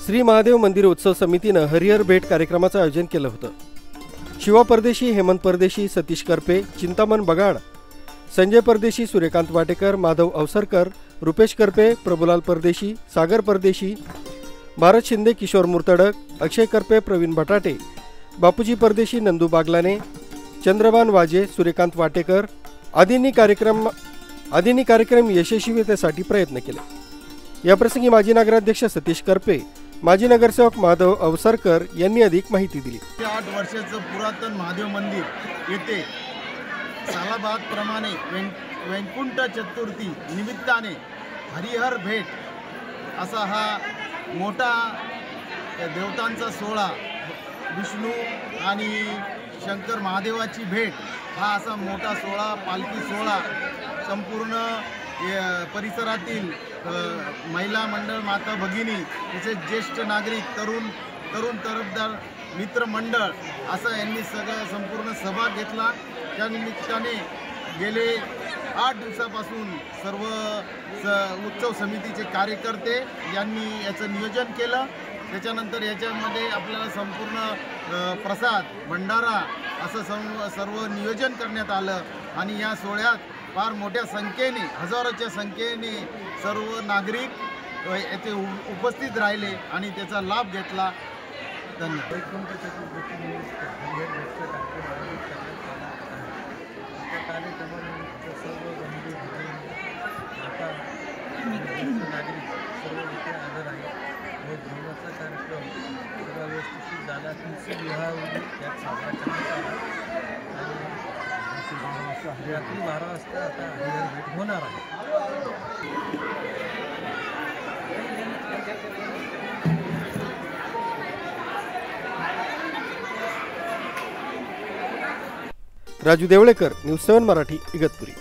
श्री महादेव मंदिर उत्सव समितीनं हरिहर भेट कार्यक्रमाचं आयोजन केलं होतं। शिवा परदेशी, हेमंत परदेशी, सतीश करपे, चिंतामण बगाड, संजय परदेशी, सूर्यकांत वाटेकर, माधव अवसरकर, रुपेश करपे, प्रभुलाल परदेशी, सागर परदेशी, भारत शिंदे, किशोर मुर्तडक, अक्षय करपे, प्रवीण बटाटे, बापूजी परदेशी, नंदू बागलाने, चंद्रभान वाजे, सूर्यकांत वाटेकर आदींनी कार्यक्रम यशस्वीतेसाठी प्रयत्न केले। याप्रसंगी माजी नगराध्यक्ष सतीश करपे, माजी नगरसेवक माधव अवसरकर यांनी अधिक माहिती दिली। 8 वर्षाचं पुरातन महादेव मंदिर येथे सालाबादप्रमाणे वैकुंठ चतुर्थी निमित्ताने हरिहर भेट असा हा मोठा देवतांचा सोहळा, विष्णू आणि शंकर महादेवाची भेट हा असा मोठा सोहळा, पालखी सोहळा संपूर्ण परिसरातील महिला मंडळ, माता भगिनी, तसेच ज्येष्ठ नागरिक, तरुण तरफदार मित्रमंडळ असा यांनी संपूर्ण सभा घेतला। त्या निमित्ताने गेले 8 दिवसापासून सर्व उत्सव समितीचे कार्यकर्ते यांनी याचं नियोजन केलं। त्याच्यानंतर याच्यामध्ये आपल्याला संपूर्ण प्रसाद, भंडारा असं सर्व नियोजन करण्यात आलं आणि या सोहळ्यात फार मोठ्या संख्येने, हजारोच्या संख्येने सर्व नागरिक येथे उपस्थित राहिले आणि त्याचा लाभ घेतला। धन्यवाद। रात्री 12 वाजता आता हरिहर भेट होणार आहे। राजू देवळेकर, न्यूज 7 मराठी, इगतपुरी।